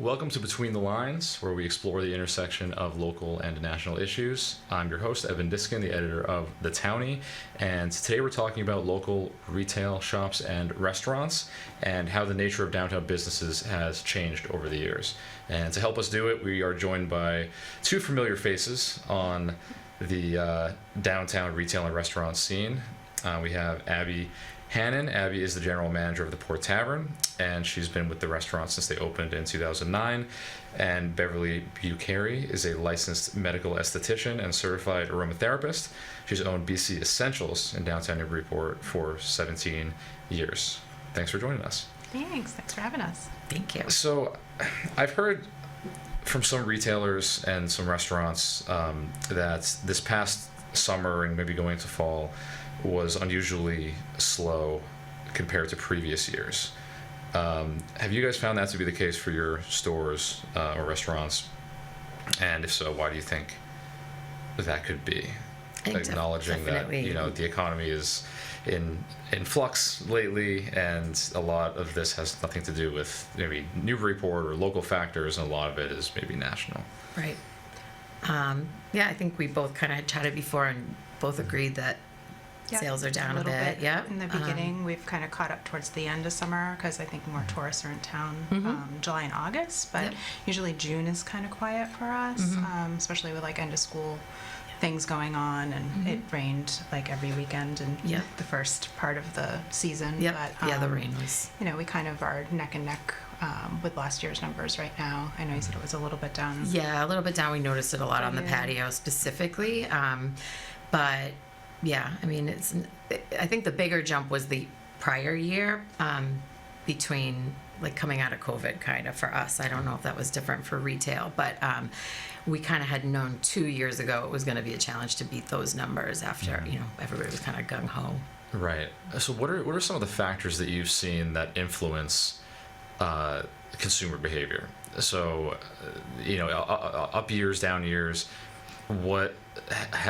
Welcome to Between the Lines, where we explore the intersection of local and national issues. I'm your host, Eben, Diskin, the editor of the Townie, and today we're talking about local retail shops and restaurants and how the nature of downtown businesses has changed over the years. And to help us do it, we are joined by two familiar faces on the downtown retail and restaurant scene. We have Abbie Hannan. Abbie is the general manager of the Port Tavern, and she's been with the restaurant since they opened in 2009. And Beverly Bucarey is a licensed medical esthetician and certified aromatherapist. She's owned BC Essentials in downtown Newburyport for 17 years. Thanks for joining us. Thanks for having us. Thank you. So, I've heard from some retailers and some restaurants that this past summer and maybe going into fall was unusually slow compared to previous years. Have you guys found that to be the case for your stores or restaurants? And if so, why do you think that could be? Acknowledging that the economy is in flux lately, and a lot of this has nothing to do with maybe Newburyport or local factors, and a lot of it is maybe national. Right. I think we both kind of chatted before and both agreed that sales are down a bit. Yeah. In the beginning, we've kind of caught up towards the end of summer because I think more tourists are in town July and August, but usually June is kind of quiet for us, especially with like end of school things going on, and it rained like every weekend in the first part of the season. But the rain was. We kind of are neck and neck with last year's numbers right now. I know you said it was a little bit down. Yeah, a little bit down. We noticed it a lot on the patio specifically, but. Yeah, I mean, I think the bigger jump was the prior year between like coming out of COVID kind of for us. I don't know if that was different for retail, but we kind of had known 2 years ago it was going to be a challenge to beat those numbers after, everybody was kind of gung-ho. Right. So what are some of the factors that you've seen that influence consumer behavior? So, up years, down years, what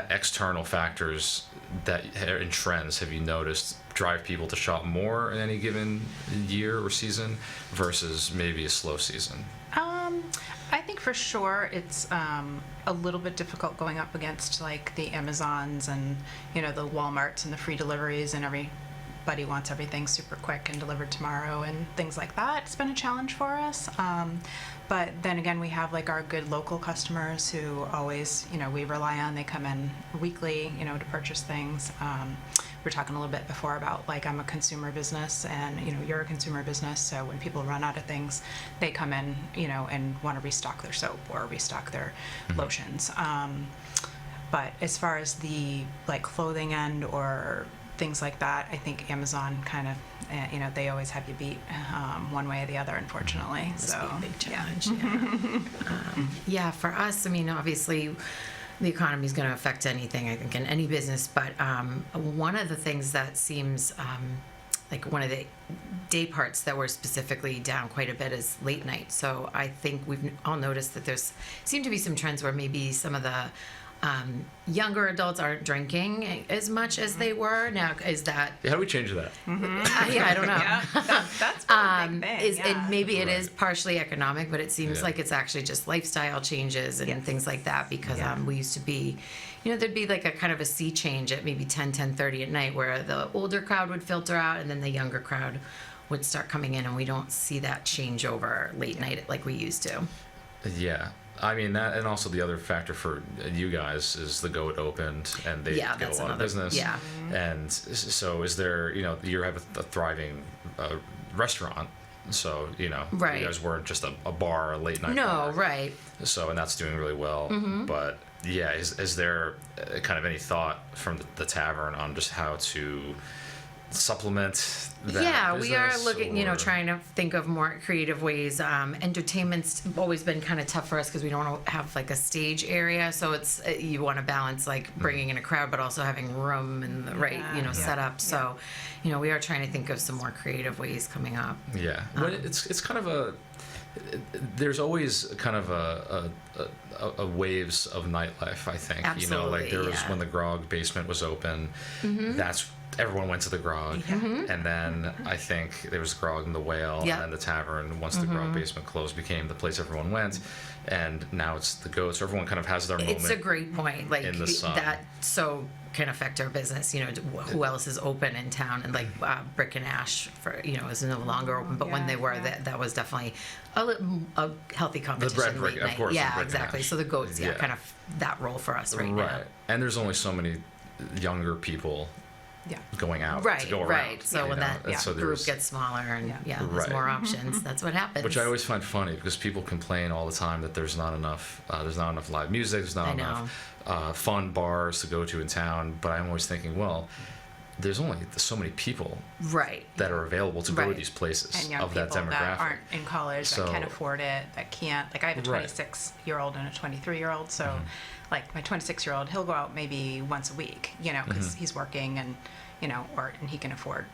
external factors that and trends have you noticed drive people to shop more in any given year or season versus maybe a slow season? I think for sure it's a little bit difficult going up against like the Amazons and the Walmarts and the free deliveries, and everybody wants everything super quick and delivered tomorrow and things like that. It's been a challenge for us. But then again, we have like our good local customers who always, we rely on. They come in weekly, to purchase things. We were talking a little bit before about like I'm a consumer business, and you're a consumer business. So when people run out of things, they come in, and want to restock their soap or restock their lotions. But as far as the like clothing end or things like that, I think Amazon kind of, they always have you beat one way or the other, unfortunately. So a big challenge. For us, I mean, obviously, the economy is going to affect anything, I think, in any business. But one of the things that seems like one of the day parts that were specifically down quite a bit is late night. So I think we've all noticed that there's seem to be some trends where maybe some of the younger adults aren't drinking as much as they were. Now, is that... Yeah, how do we change that? I don't know. That's a big thing. And maybe it is partially economic, but it seems like it's actually just lifestyle changes and things like that, because we used to be, there'd be like a kind of a sea change at maybe 10:30 at night where the older crowd would filter out and then the younger crowd would start coming in, and we don't see that change over late night like we used to. Yeah. I mean, that, and also the other factor for you guys is the Go It opened, and they get a lot of business. Yeah. And so is there, you have a thriving restaurant, so, you guys weren't just a bar, a late night bar. No, right. So, and that's doing really well. But, yeah, is there kind of any thought from the tavern on just how to supplement that we are looking, trying to think of more creative ways. Entertainment's always been kind of tough for us because we don't have like a stage area, so it's you want to balance like bringing in a crowd but also having room and the right setup. So we are trying to think of some more creative ways coming up. But it's kind of there's always kind of a waves of nightlife, I think. Absolutely, Like there was when the Grog basement was open, everyone went to the Grog, and then I think there was Grog and the Whale, Yep. and then the Tavern. Once the Grog basement closed, became the place everyone went, and now it's the Goat. So everyone kind of has their moment. It's a great point. Like in the sun. that so can affect our business. You know, who else is open in town? And like Brick and Ash, for is no longer open, but when they were, that was definitely a healthy competition. bread brick, late of night. course, the Yeah, Brick and exactly. Ash. So the Goats, Yeah. kind of that role for us right now. And there's only so many younger people Yeah. going out Right, to go around. right. So you when know? that And so group there's- gets smaller and there's Right. more options, that's what happens. Which I always find funny because people complain all the time that there's not enough live music, there's not I know. enough fun bars to go to in town. But I'm always thinking, well, there's only so many people right. that are available to go to Right. these places And young of that people demographic. that aren't in college, So- that can't afford it, that can't. Like I have a Right. 26-year-old and a 23-year-old, so like my 26-year-old, he'll go out maybe once a week, because he's working and and he can afford,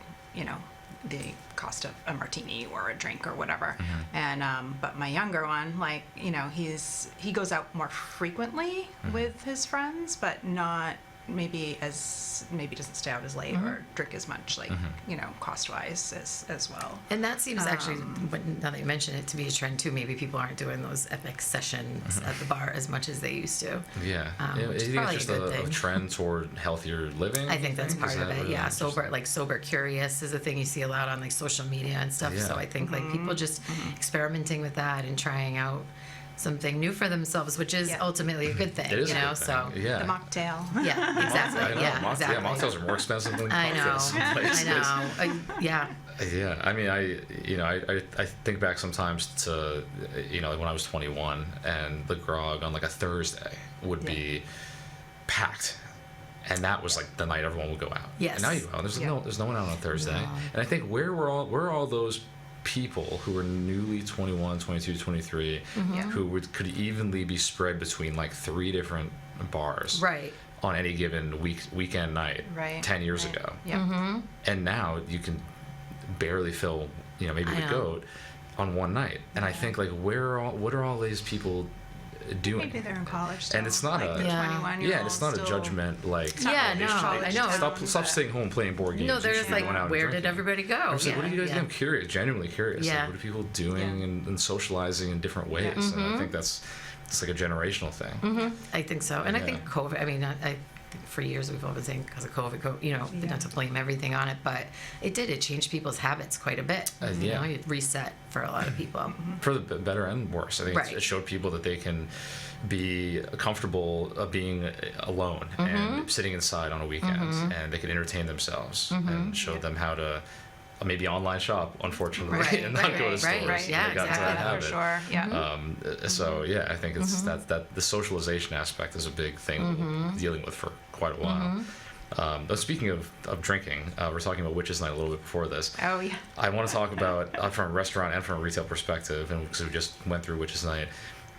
the cost of a martini or a drink or whatever. And but my younger one, like he goes out more frequently with his friends, but not maybe doesn't stay out as late or drink as much, like cost wise as well. And that seems actually, now that you mention it, to be a trend too. Maybe people aren't doing those epic sessions at the bar as much as they used to. Yeah, which is you think probably it's a just good a thing. trend toward healthier living? I think that's Is part of that it. what Yeah, is? sober curious is a thing you see a lot on like social media and stuff. So Yeah. I think like people just experimenting with that and trying out something new for themselves, which is Yeah. ultimately a good thing. It is a good So thing. Yeah. The mocktail. yeah, exactly. I know. Yeah, exactly. Mocktails are more expensive than I know. cocktails. in places. I know. Yeah. Yeah, I mean, I think back sometimes to, like when I was 21 and the Grog on like a Thursday would be packed. And that was like the night everyone would go out. Yes. And now you go out. There's no one out on Thursday. No. And I think where are all those people who were newly 21, 22, 23 who could evenly be spread between like 3 different bars Right. on any given weekend night Right. 10 years Right. ago. Yeah. And now you can barely fill, maybe I the know. Goat on one night. And I think like what are all these people doing? Maybe they're in college still. And it's not like a- the Yeah. 21-year-olds Yeah, and it's not a still- judgment like not Yeah, really no, college I know. stop town, staying home playing board games. No, You they're should just be like, going out and where did drinking. everybody go? I was like, what are you guys doing? I'm curious, genuinely curious. Yeah. Like, what are people doing Yeah. and socializing in different ways? And I think it's like a generational thing. I think so. And I Yeah. think COVID, I mean, I think for years we've all been saying because of COVID, not to blame everything on it, but it changed people's habits quite a bit. Yeah. It reset for a lot of people. For the better and worse. I think Right. it showed people that they can be comfortable being alone and sitting inside on a weekend, and they can entertain themselves, and showed them how to maybe online shop, unfortunately, Right, and not go to right, stores. right. Yeah, They got into exactly. that For habit. sure. Yeah. So yeah, I think it's that the socialization aspect is a big thing we're dealing with for quite a while. But speaking of drinking, we're talking about Witches Night a little bit before this. Oh yeah. I want to talk about from a restaurant and from a retail perspective, and because we just went through Witches Night,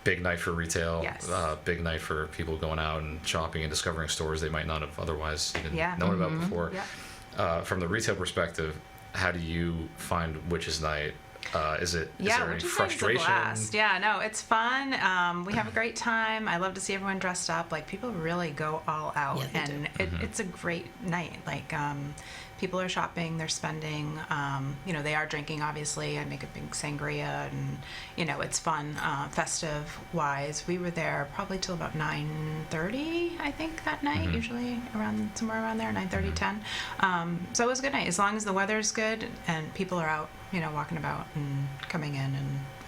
big night for retail, Yes. big night for people going out and shopping and discovering stores they might not have otherwise even Yeah. known about before. Yeah. From the retail perspective, how do you find Witches Night? Is there any Which is nice, it's a frustration? blast. Yeah, no, it's fun. We have a great time. I love to see everyone dressed up. Like people really go all out, Yeah, they and it's a great night. Like people are shopping, they're spending. They are drinking. Obviously, I make a big sangria, and it's fun. Festive wise, we were there probably till about 9:30, I think, that night. Usually somewhere around there, 9:30, 10. So it was a good night as long as the weather's good and people are out. Walking about and coming in,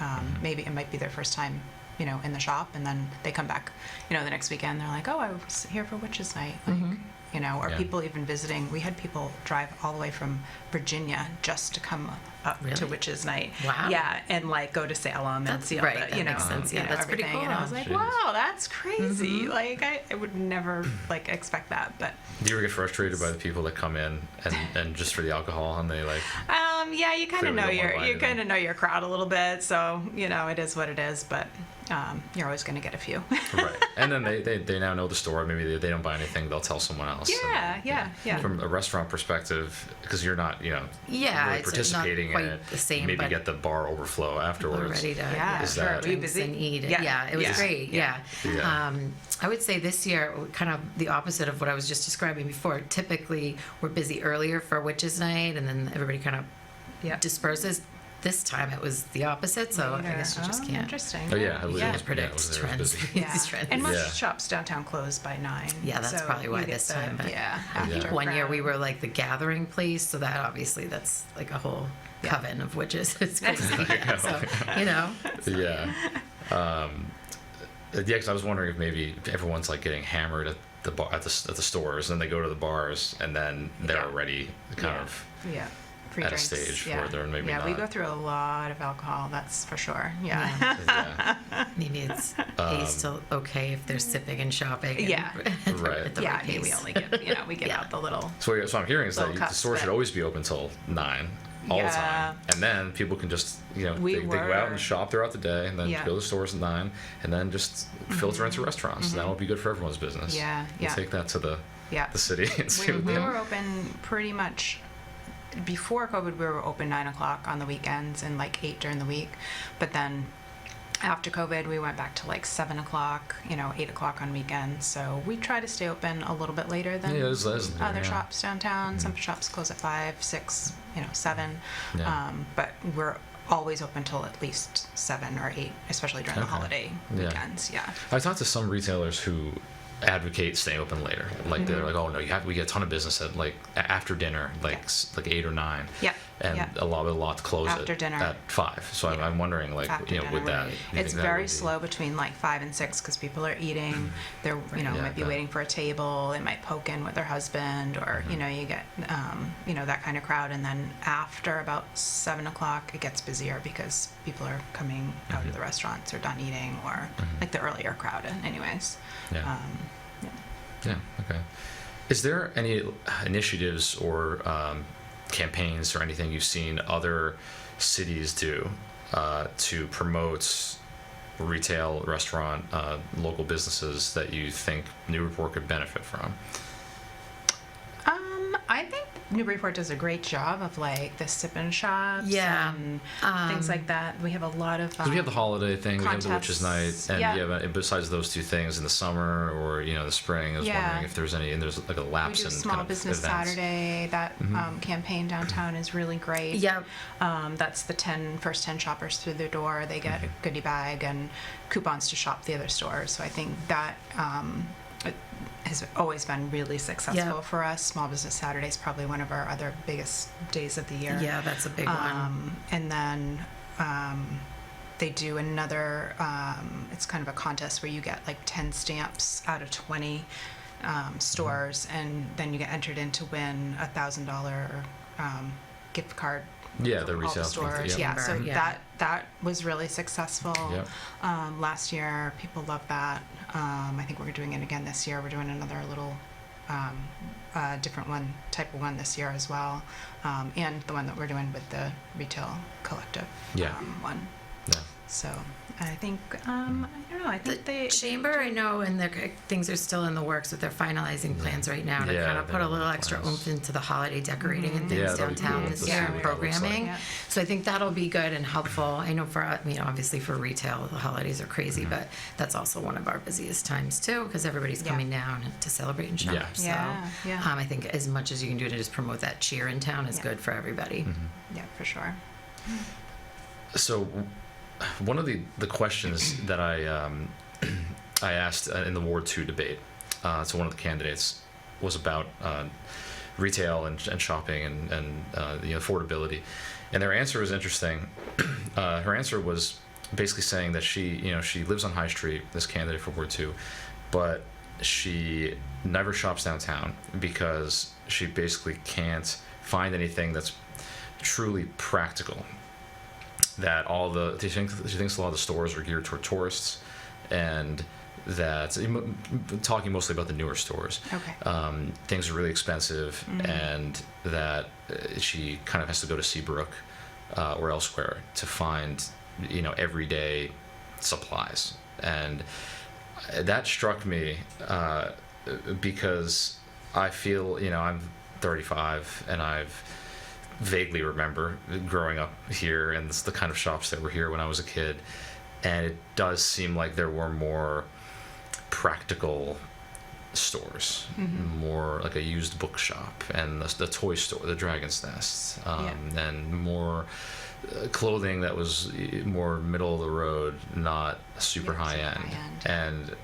and maybe it might be their first time, in the shop, and then they come back, the next weekend. They're like, "Oh, I was here for Witches Night," like, or Yeah. people even visiting. We had people drive all the way from Virginia just to come up to Really? Witches Night. Wow. Yeah, and like go to Salem and That's see all right, the, that makes sense. Yeah, that's pretty everything. And I cool. was like, Jeez. "Wow, that's crazy!" Like I would never like expect that, but. Do you ever get frustrated by the people that come in and just for the alcohol and they like? Yeah, you kind of Clearly know don't wanna buy you anything. kind of know your crowd a little bit, so it is what it is. But you're always going to get a few. Right. And then they now know the store. Maybe they don't buy anything, they'll tell someone else. And, Yeah. From a restaurant perspective, because you're not, Yeah, really it's not participating quite in it, the same, maybe but get the bar overflow we're afterwards. ready to Yeah, Is that- Are you drinks busy? and eat. Yeah. It was Yeah. great. Yeah. Yeah. I would say this year, kind of the opposite of what I was just describing before. Typically, we're busy earlier for Witches' Night, and then everybody kind of Yeah. disperses. This time it was the opposite, so I Later. guess you just can't. Interesting. Oh, yeah. It was, Yeah. it was, predict it was trends. busy. Yeah. These trends. And most Yeah. shops downtown close by 9. Yeah, that's so probably why you get this the- time, but- after One year we crowd. were like the gathering place, so that obviously that's like a whole coven of witches. It's crazy. Yeah, so Yeah. Yeah, because I was wondering if maybe everyone's like getting hammered at the bar at the stores, and they go to the bars, and then they're Yeah. already kind of Yeah. Free at a drinks. stage yeah. where they're maybe Yeah, we not. go through a lot of alcohol, that's for sure. Yeah. Yeah. maybe it's paced okay if they're sipping and shopping. And Yeah. Right. at the Yeah, right I mean, we pace. only get, we get Yeah. out the little. So what I'm hearing is that Little the cups, store should but- always be open till 9 all the Yeah. time, and then people can just We they go out and were- shop throughout the day, and then Yeah. go to the stores at 9, and then just filter into restaurants. That will be good for everyone's business. Yeah, We'll yeah. take that to the Yeah. city and see what We they were open pretty much before COVID. We were open 9 o'clock on the weekends and like 8 during the week. But then after COVID, we went back to like 7 o'clock, 8 o'clock on weekends. So we try to stay open a little bit later than Yeah, there's other yeah. Mm-hmm. shops downtown. Some shops close at 5, 6, 7. Yeah. But we're always open till at least 7 or 8, especially during the Okay. holiday Yeah. weekends. Yeah. I talked to some retailers who advocate staying open later. Like they're like, oh no, we get a ton of business at like after dinner, like like 8 or 9. Yeah. And Yeah. a lot close After at, dinner. at 5. So Yeah. I'm wondering, like, After with dinner. that, do you It's think that very would be- slow between like 5 and 6 because people are eating. They're Yeah, might be I bet. waiting for a table. They might poke in with their husband, or you get that kind of crowd. And then after about 7 o'clock, it gets busier because people are coming out of the restaurants or done eating, or like the earlier crowd, anyways. Yeah. Yeah. Yeah. Okay. Is there any initiatives or campaigns or anything you've seen other cities do to promote retail, restaurant, local businesses that you think Newburyport could benefit from? I think Newburyport does a great job of like the sip-in shops Yeah. and things like that. We have a lot of 'Cause we have the holiday thing, we have the Witches' Night, contests. and Yeah. but besides those two things in the summer or the spring, I was Yeah. wondering if there's any, and there's like a We lapse do in Small kind of Business events. Saturday. That campaign downtown is really great. Yeah. That's the first 10 shoppers through the door. They get a goodie bag and coupons to shop the other stores. So I think that it has always been really successful Yeah. for us. Small Business Saturday is probably one of our other biggest days of the year. Yeah, that's a big one. And then they do another, it's kind of a contest where you get like 10 stamps out of 20 stores, and then you get entered in to win $1,000 gift card. Yeah, for the all retail stores. yeah. Yeah, so Chamber, yeah. that was really successful. Yep. Last year, people loved that. I think we're doing it again this year. We're doing another little different one, type of one this year as well, and the one that we're doing with the retail collective Yeah. one. Yeah. So I think I don't know. I The think they chamber, I know, and things are still in the works, but they're finalizing plans right now to Yeah, kind of put they're a little in extra plans. oomph into the holiday decorating and things Yeah, that'd be downtown cool this to year see and what that looks like. programming. Yeah. So I think that'll be good and helpful. I know for obviously for retail, the holidays are crazy, but that's also one of our busiest times too, because everybody's Yeah. coming down to celebrate and shop. Yeah. So Yeah. I think as much as you can do to just promote that cheer in town is Yeah. good for everybody. Yeah, for sure. So, one of the questions that I asked in the Ward 2 debate to one of the candidates was about retail and shopping and the affordability, and their answer was interesting. Her answer was basically saying that she lives on High Street, this candidate for Ward 2, but she never shops downtown because she basically can't find anything that's truly practical. That she thinks a lot of the stores are geared toward tourists, and that, talking mostly about the newer stores, Okay. things are really expensive, and that she kind of has to go to Seabrook or elsewhere to find, everyday supplies. And that struck me because I feel, I'm 35, and I've vaguely remember growing up here and the kind of shops that were here when I was a kid, and it does seem like there were more practical stores, more like a used bookshop and the toy store, the Dragon's Nest, and more clothing that was more middle of the road, not super high end. And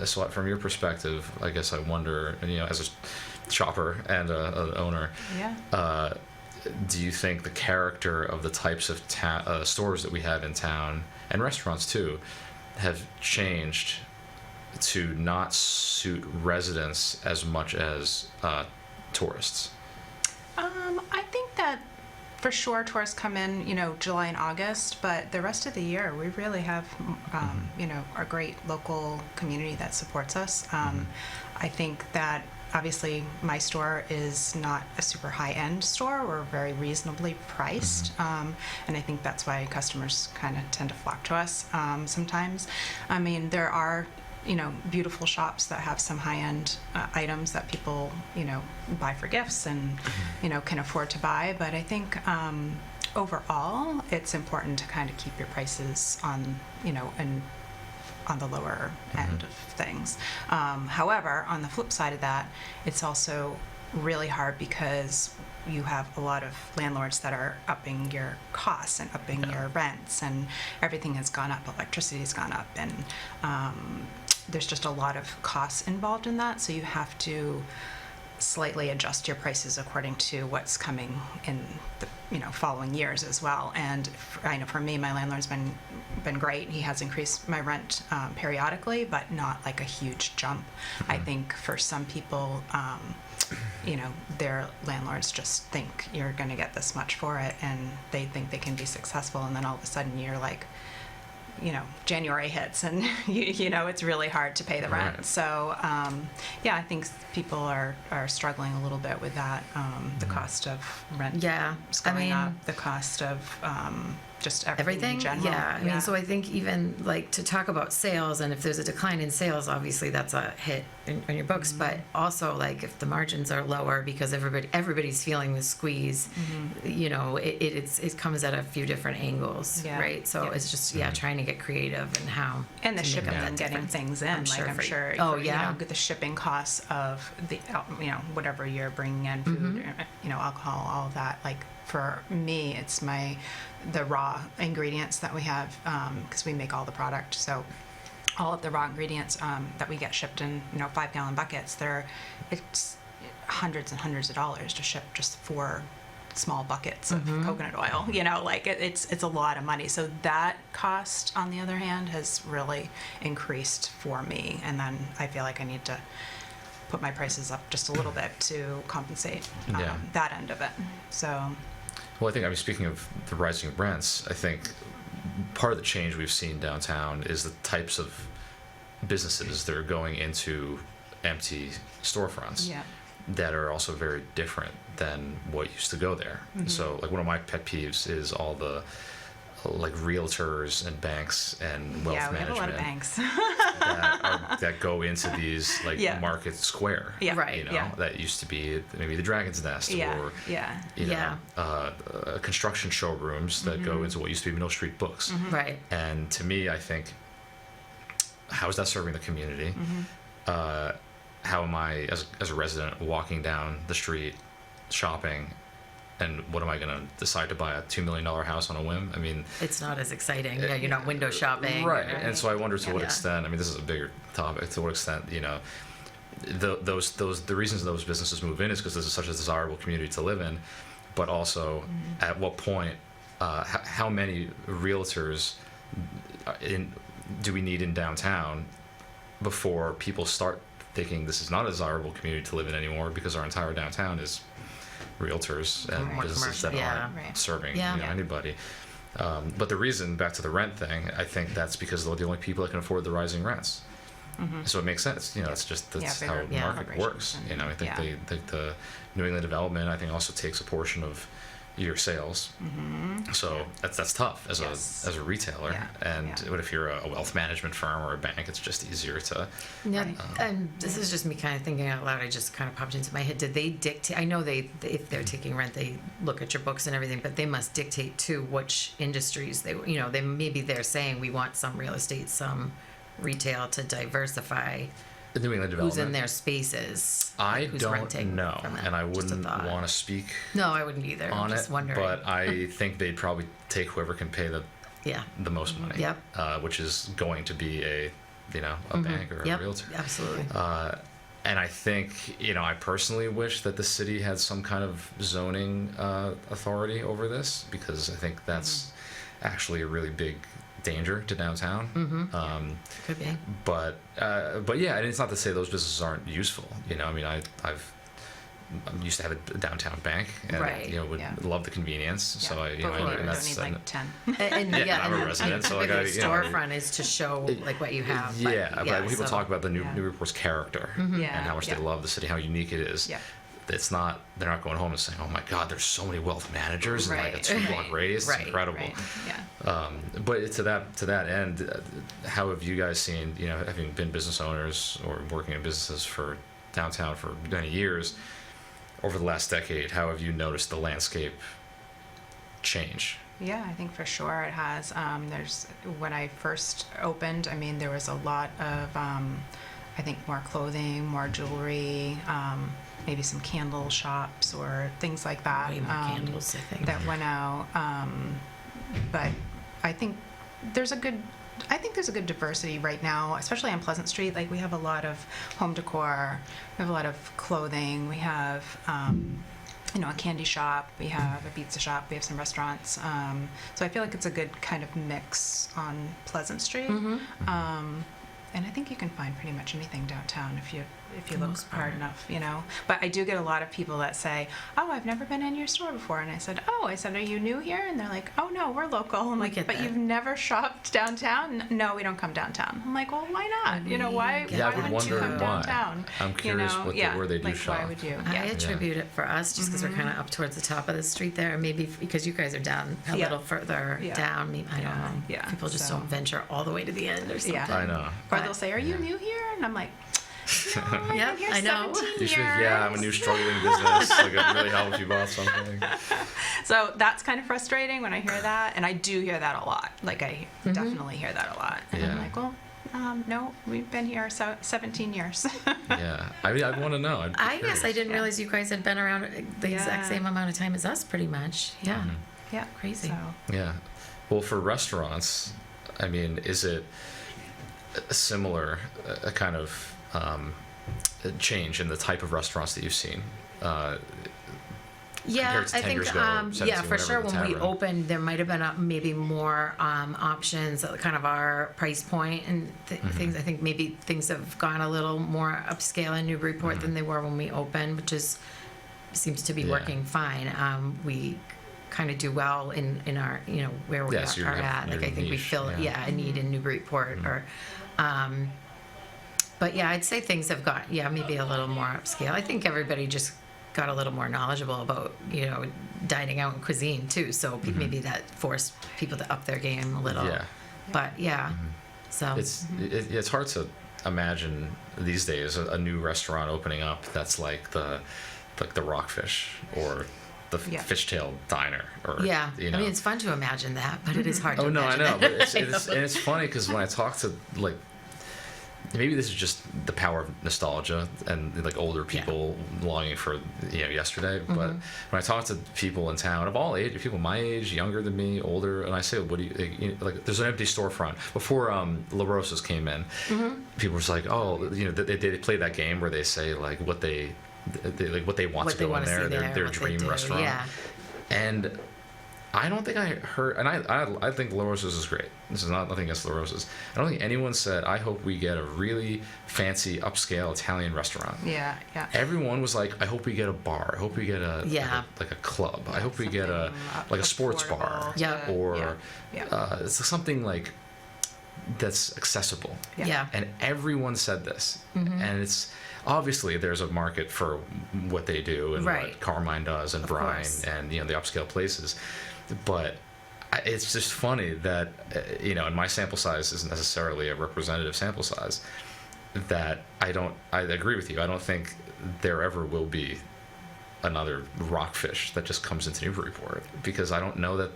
so from your perspective, I guess I wonder, as a shopper and an owner, do you think the character of the types of stores that we have in town, and restaurants too, have changed to not suit residents as much as tourists? I think that for sure tourists come in, July and August, but the rest of the year we really have, a great local community that supports us. I think that obviously my store is not a super high-end store. We're very reasonably priced, and I think that's why customers kind of tend to flock to us sometimes. I mean, there are beautiful shops that have some high-end items that people buy for gifts and can afford to buy, but I think overall it's important to kind of keep your prices on and on the lower end of things. However, on the flip side of that, it's also really hard because you have a lot of landlords that are upping your costs and upping your rents, and everything has gone up. Electricity has gone up, and there's just a lot of costs involved in that. So you have to slightly adjust your prices according to what's coming in the following years as well. And I know for me, my landlord's been great. He has increased my rent periodically, but not like a huge jump. I think for some people, their landlords just think you're going to get this much for it, and they think they can be successful, and then all of a sudden you're like, January hits and it's really hard to pay the rent. Right. So I think people are struggling a little bit with that. The cost of rent is going up. The cost of just everything in general. I mean, so I think even like to talk about sales, and if there's a decline in sales, obviously that's a hit on your books, but also like if the margins are lower because everybody's feeling the squeeze, it comes at a few different angles, right? So it's just trying to get creative and how and the to shipping make up that and getting difference. things in. I'm sure. The shipping costs of the whatever you're bringing in, food, alcohol, all of that. Like for me, it's the raw ingredients that we have because we make all the product. So all of the raw ingredients that we get shipped in 5-gallon buckets, it's hundreds and hundreds of dollars to ship just 4 small buckets of coconut oil. It's a lot of money. So that cost, on the other hand, has really increased for me, and then I feel like I need to put my prices up just a little bit to compensate that end of it. So. Well, I think, speaking of the rising rents, I think part of the change we've seen downtown is the types of businesses that are going into empty storefronts that are also very different than what used to go there. So, like, one of my pet peeves is all the realtors and banks and wealth management. We have a lot of banks that go into these Market Square. That used to be maybe the Dragon's Nest or construction showrooms that go into what used to be Mill Street Books. Right. And to me, I think, how is that serving the community? How am I, as a resident, walking down the street shopping, and what am I going to decide to buy a $2 million house on a whim? I mean, it's not as exciting. You're not window shopping. Right. And so I wonder to what extent, this is a bigger topic, to what extent, the reasons those businesses move in is because this is such a desirable community to live in, but also at what point, how many realtors do we need in downtown before people start thinking this is not a desirable community to live in anymore, because our entire downtown is realtors and businesses that aren't serving anybody. But the reason, back to the rent thing, I think that's because they're the only people that can afford the rising rents. So it makes sense. It's just that's Yeah, how bigger the market corporations works. and- I think yeah. the New England development, I think, also takes a portion of your sales. So that's tough as Yes. a retailer. Yeah, And yeah. what if you're a wealth management firm or a bank? It's just easier to. Yeah, Right. and this is just me kind of thinking out loud. I just kind of popped into my head. Did they dictate? I know if they're taking rent, they look at your books and everything, but they must dictate too which industries they're saying we want some real estate, some retail to diversify The New England who's development. in their spaces. I who's don't renting know, from them. and I Just a wouldn't thought. want to speak No, I wouldn't either. I'm on just it, wondering. but I think they'd probably take whoever can pay yeah. the most money. Yep. Which is going to be a bank or Yep. a realtor. Absolutely. And I think, I personally wish that the city had some kind of zoning authority over this, because I think that's actually a really big danger to downtown. Could be. But yeah, and it's not to say those businesses aren't useful. I'm used to have a downtown bank, and Right, would yeah. love the convenience. So I, But we and don't that's need like 10. And Yeah, I'm a and resident, so I typically gotta, the storefront is to show like what you have. but people so- talk about the Yeah. Newburyport's character Yeah, and how much yeah. they love the city, how unique it is. Yeah. They're not going home and saying, "Oh my God, there's so many wealth managers in like a Right. 2-block radius. It's Right, incredible." Right. Yeah. But to that end, how have you guys seen? Having been business owners or working in businesses for downtown for many years, over the last decade, how have you noticed the landscape change? Yeah, I think for sure it has. When I first opened, there was a lot of, I think, more clothing, more jewelry, maybe some candle shops or things like that. Way more candles, I think. That went out. But I think there's a good diversity right now, especially on Pleasant Street. Like, we have a lot of home decor, we have a lot of clothing, we have a candy shop, we have a pizza shop, we have some restaurants. So I feel like it's a good kind of mix on Pleasant Street. And I think you can find pretty much anything downtown if you look most part. hard enough, But I do get a lot of people that say, "Oh, I've never been in your store before." And I said, "Are you new here?" And they're like, "Oh no, we're local." I'm like, get "But that. you've never shopped downtown?" "No, we don't come downtown." I'm like, "Well, why not? Why Yeah, I would wouldn't wonder you come why. downtown?" I'm curious where they do like, shop. Why would you? I Yeah. attribute it for us just because we're kind of up towards the top of the street there, maybe because you guys are down a Yeah. little further Yeah. down. I don't know. Yeah. People just So- don't venture all the way to the end or something. Yeah. I know. Or they'll say, "Are you new here?" And I'm like, "No, I've been Yep, here I know. 17 You should, years." yeah, I'm a new struggling business. Like, it really helps if you bought something. So that's kind of frustrating when I hear that, and I do hear that a lot. Like, I definitely hear that a lot. And Yeah. I'm like, well, no, we've been here 17 years. Yeah, I want to know. I guess I didn't Yeah. realize you guys had been around the exact Yeah. same amount of time as us, pretty much. Yeah. Yeah, Crazy. So, Yeah. Well, for restaurants, is it a similar kind of change in the type of restaurants that you've seen? Yeah, compared to I 10 think years ago, or 17, yeah, for whatever, sure. the When we tavern. opened, there might have been maybe more options at kind of our price point and things. I think maybe things have gone a little more upscale in Newburyport than they were when we opened, which seems to be Yeah. working fine. We kind of do well in our where we Yeah, so you are have at. Like, your I think we niche, fill yeah. a need in Newburyport or. But yeah, I'd say things have got maybe a little more upscale. I think everybody just got a little more knowledgeable about dining out and cuisine too. So maybe that forced people to up their game a little. Yeah. But yeah, so It's hard to imagine these days a new restaurant opening up that's like the Rockfish or the Yeah. Fishtail Diner or yeah. you I know. mean, it's fun to imagine that, but it is hard to Oh no, I imagine know, but that. it's funny because when I talk to like, maybe this is just the power of nostalgia and like older people longing for yesterday. But when I talk to people in town of all ages, people my age, younger than me, older, and I say, "What do you like?" There's an empty storefront before La Rosa's came in. People were just like, "Oh, they play that game where they say like what they want What to they go in wanna there, see their what they dream do, restaurant." Yeah. And I don't think I heard, and I think La Rosa's is great. This is nothing against La Rosa's. I don't think anyone said, "I hope we get a really fancy, upscale Italian restaurant." yeah. Everyone was like, "I hope we get a bar. I hope we get like a club. I hope we get a Something like a sports bar, affordable Yeah. to- or yeah. it's something like that's accessible. Yeah. And everyone said this. And it's obviously there's a market for what they do and Right. what Carmine does and Of Brian course. and the upscale places. But it's just funny that and my sample size isn't necessarily a representative sample size, that I agree with you. I don't think there ever will be another rockfish that just comes into Newburyport, because I don't know that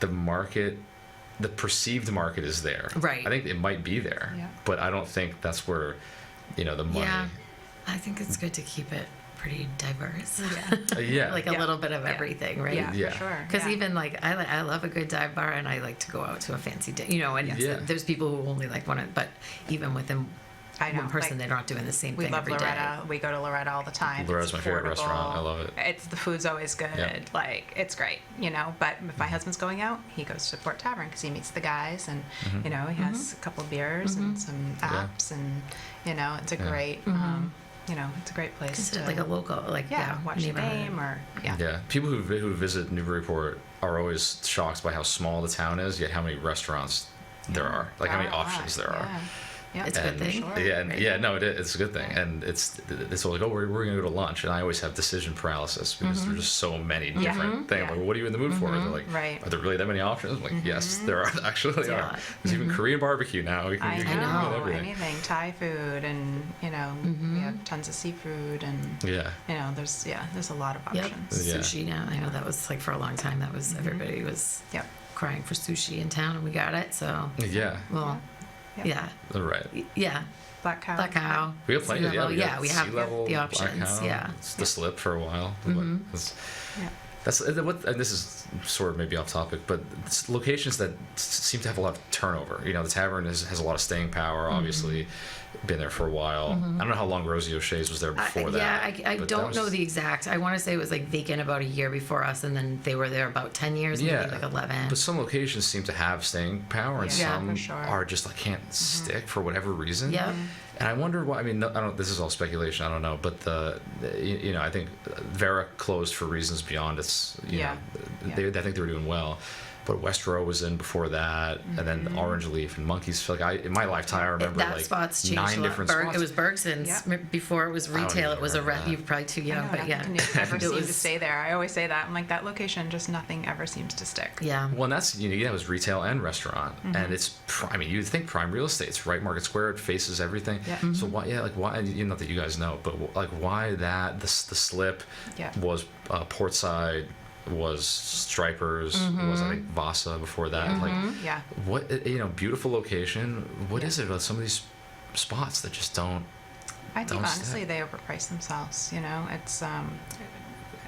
the perceived market is there. Right. I think it might be there, Yeah. but I don't think that's where, the money. Yeah. I think it's good to keep it pretty diverse. Yeah. Like a Yeah. little bit of Yeah. everything, right? Yeah, Yeah. for sure. Because yeah. even like I love a good dive bar, and I like to go out to a fancy day, and Yeah. there's people who only like one, but even within I know, one person, like, they're not doing the same we thing love every day. Loretta. We go to Loretta all the time. Loretta's It's my favorite restaurant. I affordable. love it. The food's always good. Yeah. Like, it's great, But if my husband's going out, he goes to Port Tavern because he meets the guys, and he has a couple of beers and some Yeah. apps, and it's a Yeah. great, it's a great place Just to like a local, like watch the neighborhood. game or Yeah. People who visit Newburyport are always shocked by how small the town is, yet how many restaurants there are, like how many options there are. Yeah. It's a good And thing. Sure. yeah, and right? yeah, no, it's a good thing, and it's all like, oh, we're gonna go to lunch, and I always have decision paralysis because there's just so many different things. Yeah. Like, what are you in the mood for? They're like, Right. are there really that many options? I'm like, yes, there are actually a are. lot. There's even Korean barbecue now. You I can do know, everything. anything, Thai food, and we have tons of seafood, and Yeah, there's a lot of Yep. options. Yeah. Sushi now. I know that was like for a long time. That was everybody was Yep. crying for sushi in town, and we got it. So yeah, well, Yep. yeah, right. yeah. Black cow. Black cow. We have plenty. sea Of, level, we got we have sea level, the Black options. Cow, Yeah. it's the slip for a while. It's- Yeah. That's what, and this is sort of maybe off topic, but it's locations that seem to have a lot of turnover. The tavern has a lot of staying power. Obviously, been there for a while. I don't know how long Rosie O'Shea's was there before that. Yeah, I but don't that know was- the exact. I want to say it was like vacant about a year before us, and then they were there about 10 years, Yeah, maybe like 11. But some locations seem to have staying power, and Yeah, some for sure. are just like can't stick for whatever reason. Yep. And I wonder why. I mean, I don't. This is all speculation. I don't know. But I think Vera closed for reasons beyond its. Yeah. I think they were doing well. But West Row was in before that, and then Orange Leaf and Monkeys. Like in my lifetime, I remember that like spot's changed 9 a lot. different spots. It was Bergson's Yeah. before it was don't retail. even It was a remember that. you're probably too I young, know, but yeah, nothing ever It seems to was- stay there. I always say that. I'm like, that location, just nothing ever seems to stick. yeah. Well, and that's it was retail and restaurant, and it's. I mean, you'd think prime real estate's right market square. It faces everything. Yeah. So why? Yeah, like why? Not that you guys know, but like why that the slip Yeah. was Portside, was Stripers, was I think Vasa before that. Like Yeah. what? Beautiful location. What is it about some of these spots that just don't? I think Don't honestly stick. they overprice themselves. It's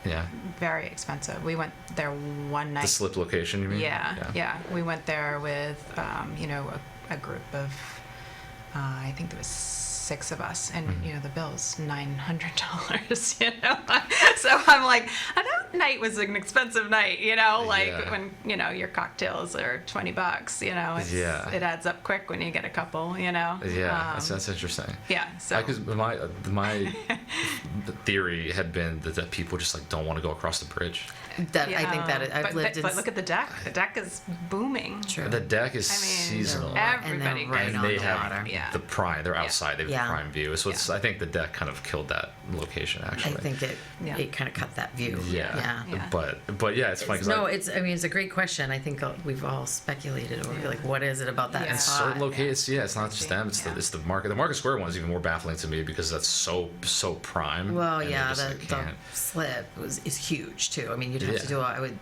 Yeah, very expensive. We went there one night. the slip location. You mean? Yeah. We went there with, a group of, I think there was 6 of us, and the bill's $900. So I'm like, that night was an expensive night. Yeah. When your cocktails are $20. Yeah. It adds up quick when you get a couple. Yeah, that's interesting. Yeah. So Because my theory had been that people just like don't want to go across the bridge. That I think that I've but, lived in. But look at the deck. The deck is booming. True. The deck is I mean, seasonal. everybody And they're right And on they the have water. Yeah. the prime. They're outside. They have Yeah. the prime view. So it's. Yeah. I think the deck kind of killed that location. I Actually. think Yeah. it kind of cut that view. Yeah. Yeah. Yeah. But yeah, it's funny. 'cause No, I, it's. I mean, it's a great question. I think we've all speculated over like what is it about that Yeah. it's spot? certain locations. Yeah, it's not just them. It's Yeah. the market. The market square one is even more baffling to me because that's so prime. Well, and they yeah, just, the, like, the can't. slip is huge too. I mean, you'd have Yeah. to do. I would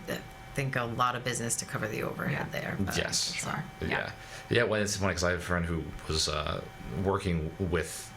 think a lot of business to cover the overhead Yeah. there. But, Yes. so. Yeah. Well, it's funny because I have a friend who was working with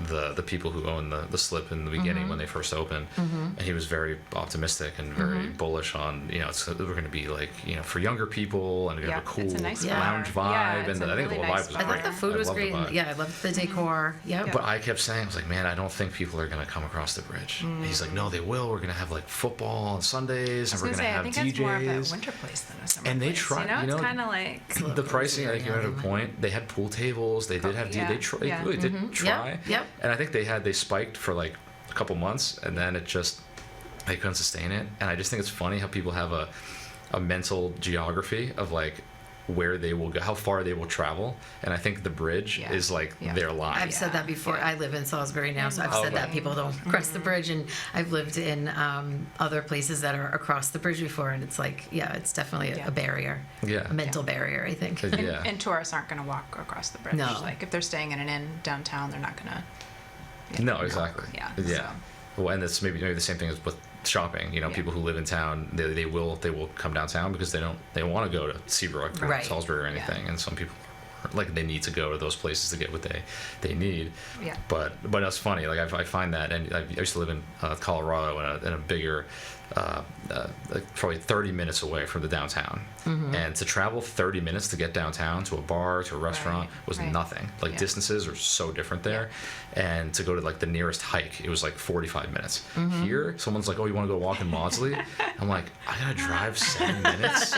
the people who own the slip in the beginning when they first opened, and he was very optimistic and very bullish on we're going to be like for younger people and we're going to Yeah, have a it's cool a nice lounge bar. vibe, Yeah, and it's a I think really the nice vibe was I bar. great. thought the food was loved great. vibe. Yeah, I loved the decor. Yep. But I kept saying, I was like, man, I don't think people are going to come across the bridge. And he's like, no, they will. We're going to have like football on Sundays, and I we're was going to gonna say, I have think it's more of a DJs. winter place than a summer And they place. try- It's kind of like The pricing, I think you're at a Yeah. point. They had pool tables. They did have. Yeah. They Yeah. really did try. Yep. And I think they spiked for like a couple months, and then it just they couldn't sustain it. And I just think it's funny how people have a mental geography of like where they will go, how far they will travel, and I think the bridge Yeah. is like Yeah. their line. I've said that before. Yeah. I live in Salisbury now, so I've said Okay. that people don't cross the bridge, and I've lived in other places that are across the bridge before, and it's like, yeah, it's definitely Yeah. a barrier, Yeah. a mental barrier, I think. Yeah. And tourists aren't going to walk across the bridge. No. Like if they're staying in an inn downtown, they're not going to. No, exactly. Yeah. Yeah. So. Well, and it's maybe the same thing as with shopping. You know, Yeah. people who live in town, they will come downtown because they don't want to go to Seabrook or Right. Salisbury or anything. And some people like they need to go to those places to get what they need. Yeah. But that's funny. Like I find that, and I used to live in Colorado in a bigger, like probably 30 minutes away from the downtown, and to travel 30 minutes to get downtown to a bar to a restaurant was right. nothing. Like Yeah. distances are so different there, and to go to like the nearest hike, it was like 45 minutes. Here, someone's like, "Oh, you want to go walk in Maudsley?" I'm like, "I gotta drive 7 minutes."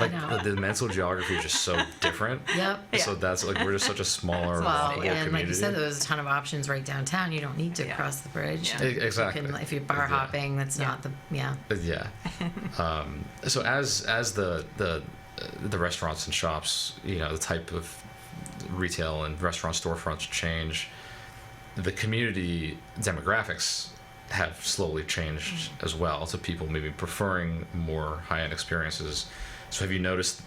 Like know. the mental geography is just so different. Yep. So that's like we're just such a smaller Well, rural and like community. you said, there's a ton of options right downtown. You don't need to Yeah. cross the bridge. Yeah. Exactly. You can, if you're bar Yeah. hopping, that's Yeah. not the, yeah. Yeah. So as the restaurants and shops, you know, the type of retail and restaurant storefronts change, the community demographics have slowly changed as well to people maybe preferring more high-end experiences. So have you noticed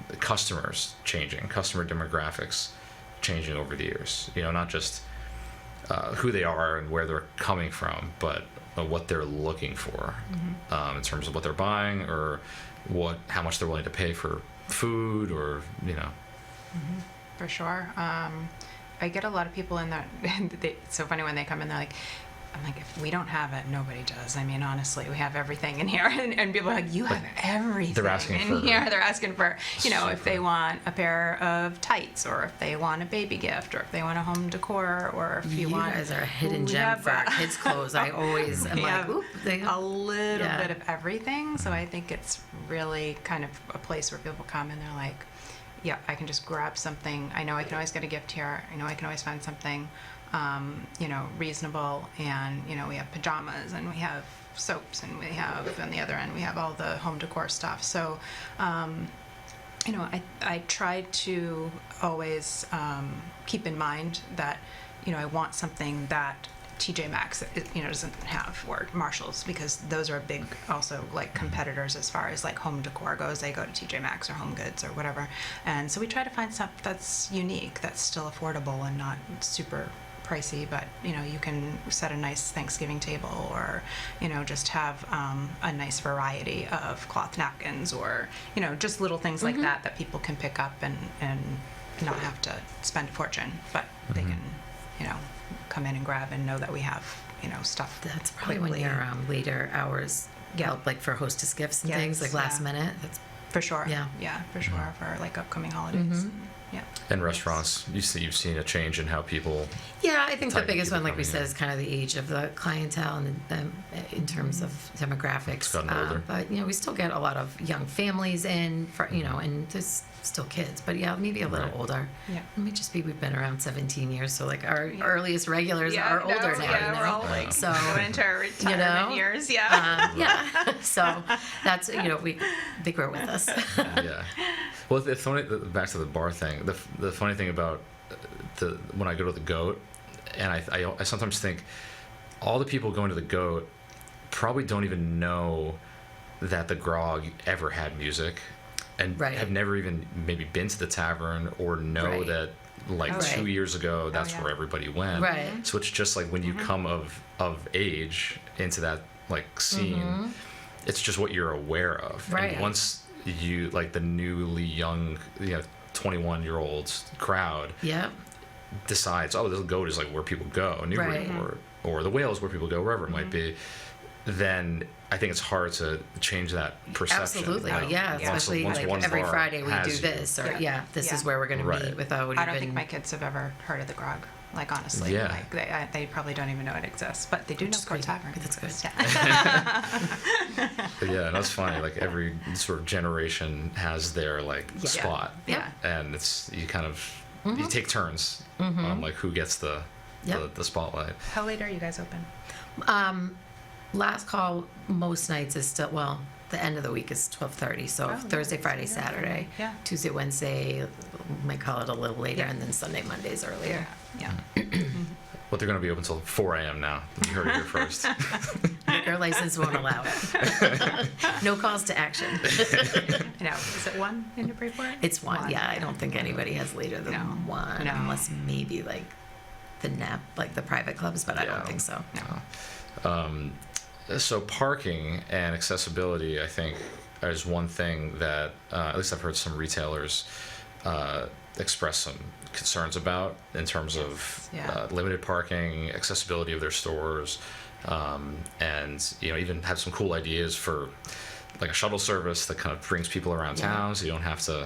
the customers changing, customer demographics changing over the years? You know, not just who they are and where they're coming from, but what they're looking for in terms of what they're buying or how much they're willing to pay for food, or you know. For sure. I get a lot of people in there. It's so funny when they come in, they're like, I'm like, if we don't have it, nobody does. I mean, honestly, we have everything in here. And people are like, you have everything they're asking in for- here. They're asking for, you know, if Super. they want a pair of tights, or if they want a baby gift, or if they want a home decor, or if you want. guys are a hidden We gem have for our that. kids' clothes. I always am We like, have oop, they a little Yeah. bit of everything. So I think it's really kind of a place where people come and they're like, yeah, I can just grab something. I know I can always get a gift here. I know I can always find something, you know, reasonable. And, you know, we have pajamas and we have soaps and we have, on the other end, we have all the home decor stuff. So, you know, I try to always keep in mind that, you know, I want something that TJ Maxx, you know, doesn't have, or Marshalls, because those are big also like competitors as far as like home decor goes. They go to TJ Maxx or Home Goods or whatever, and so we try to find stuff that's unique, that's still affordable and not super pricey, but you know, you can set a nice Thanksgiving table, or you know, just have a nice variety of cloth napkins, or you know, just little things like that people can pick up and not have to spend a fortune, but they can, you know, come in and grab and know that we have, you know, stuff. That's probably when quickly. your later hours Yeah. help, like for hostess gifts and Yes, things, like last yeah. minute. That's For sure. Yeah. For sure. For like upcoming holidays. Yeah. And restaurants, you've seen a change in how people. Yeah, I think the Type of biggest people one, like we coming said, in. is kind of the age of the clientele and in terms of demographics. It's gotten older. But you know, we still get a lot of young families in, for, you know, and there's still kids, but yeah, maybe a little Right. older. Yeah. It may just be we've been around 17 years, so like our Yeah. earliest regulars are older now. Yeah, you know? we're all like So, going into our retirement know, years. Yeah. yeah. So that's, you know, they grow with us. Yeah. Well, the funny, back to the bar thing. The funny thing about when I go to the Goat, and I sometimes think all the people going to the Goat probably don't even know that the Grog ever had music, and Right. have never even maybe been to the tavern, or know Right. that like Oh, 2 right. years ago that's yeah. where everybody went. Right. So it's just like when you come of age into that like scene, it's just what you're aware of. Right. And once you like the newly young, 21-year-olds crowd Yeah. decides, oh, the Goat is like where people go, Newburyport, or the Whale is where people go, wherever it might be, then I think it's hard to change that perception. Absolutely. you know? Yeah. Once- Especially once like one every bar Friday we do has you. this, or Yeah. this is Yeah. where we're going to Right. meet without even. I don't think my kids have ever heard of the Grog. Like honestly, Yeah. like they probably don't even know it exists, but they do know is Port great. Tavern. That's good. Yeah. But yeah, and that's funny. Like every sort of generation has their like Yeah. spot, Yeah. and it's you kind of you take turns on like who gets the Yep. the spotlight. How late are you guys open? Last call most nights is still, well, the end of the week is 12:30. So Oh, Thursday, yeah, Friday, so yeah. Saturday, Yeah. Tuesday, Wednesday, might call it a little later, Yeah. and then Sunday, Mondays earlier. Yeah. But they're going to be open until 4 a.m. now. You heard it here first. Liquor license won't allow it. No calls to action. I know. Is it 1 in Newburyport? It's one. Yeah, I don't think anybody has later than No. one, No. unless maybe like the NAP, like the private clubs, but I Yeah. don't think so. So parking and accessibility, I think, is one thing that at least I've heard some retailers express some concerns about in terms of Yeah. limited parking, accessibility of their stores, and even have some cool ideas for like a shuttle service that kind of brings people around Yeah. town, so you don't have to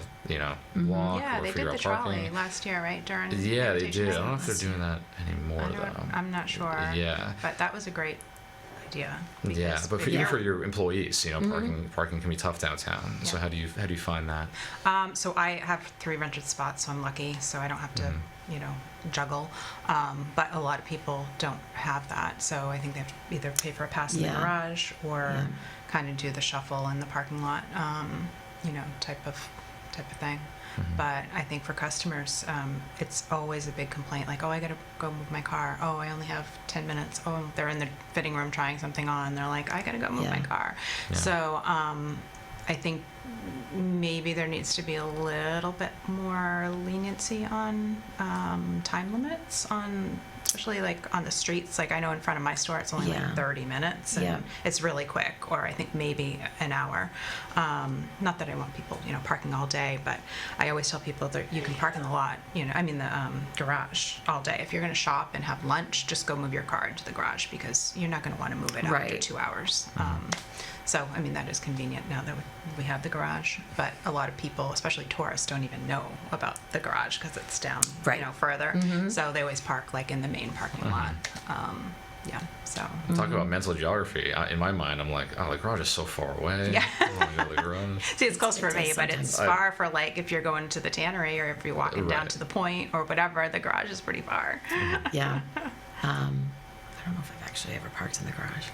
walk Yeah, or they figure did the out trolley parking. last year, right? During Yeah, they Invitation did. I don't know if they're last doing that anymore though. I'm not sure. Yeah. But that was a great idea. Yeah, because but for, it- even for your employees, parking can be tough downtown. So Yeah. how do you find that? So I have 3 rented spots, so I'm lucky. So I don't have to, juggle. But a lot of people don't have that. So I think they have to either pay for a pass in the Yeah. garage or Yeah. kind of do the shuffle in the parking lot, type of thing. But I think for customers, it's always a big complaint, like, oh, I got to go move my car. Oh, I only have 10 minutes. Oh, they're in the fitting room trying something on. They're like, I got to go move my Yeah. car. Yeah. So I think maybe there needs to be a little bit more leniency on time limits on, especially like on the streets. Like I know in front of my store, it's only Yeah. like 30 minutes and Yeah. it's really quick, or I think maybe an hour. Not that I want people, parking all day, but I always tell people that you can park in the lot, the garage all day. If you're going to shop and have lunch, just go move your car into the garage because you're not going to want to move it after Right. 2 hours. So, that is convenient now that we have the garage. But a lot of people, especially tourists, don't even know about the garage because it's down, Right. further. So they always park like in the main parking lot. Yeah. So. Talk about mental geography. In my mind, I'm like, oh, the garage is so far away. Yeah. I don't want to go to the garage. See, it's close for It me, does but it's sometimes. far for like if you're going to the tannery or if you're walking down Right. to the point or whatever. The garage is pretty far. Yeah. I don't know if I've actually ever parked in the garage.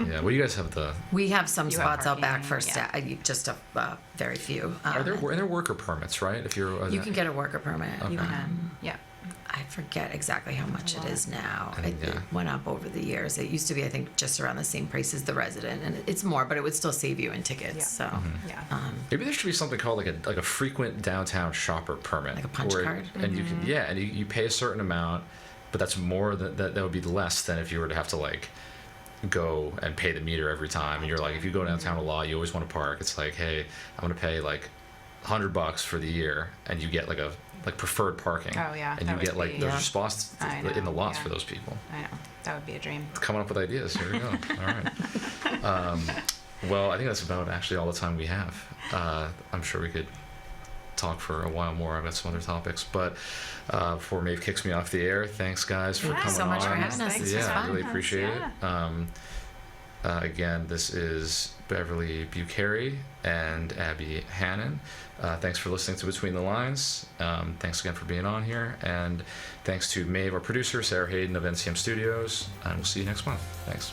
Yeah. Well, you guys have the. We have some You have spots out back parking, for just a very few. Are there worker permits, right? If you're. You can get a worker permit. You can. Yeah. I forget exactly how much it is now. I think, It yeah. went up over the years. It used to be, I think, just around the same price as the resident, and it's more, but it would still save you in tickets. Yeah. So, Yeah. Maybe there should be something called like a frequent downtown shopper permit, Like a punch card? and you can and you pay a certain amount, but that's more that would be less than if you were to have to like go and pay the meter every time. And you're like, if you go downtown a lot, you always want to park. It's like, hey, I'm gonna pay like $100 for the year, and you get like preferred parking. Oh, yeah, and that you would get like be- those Yeah. spots I in the know, lots yeah. for those people. I know. That would be a dream. Coming up with ideas. Here we go. All right. Well, I think that's about actually all the time we have. I'm sure we could talk for a while more about some other topics, but before Maeve kicks me off the air, thanks guys for Thank you coming so much for on. having us. Thanks This was Yeah, I fun. really Yes, appreciate yeah. it. Again, this is Beverly Bucari and Abbie Hannan. Thanks for listening to Between the Lines. Thanks again for being on here, and thanks to Maeve, our producer, Sarah Hayden of NCM Studios, and we'll see you next month. Thanks.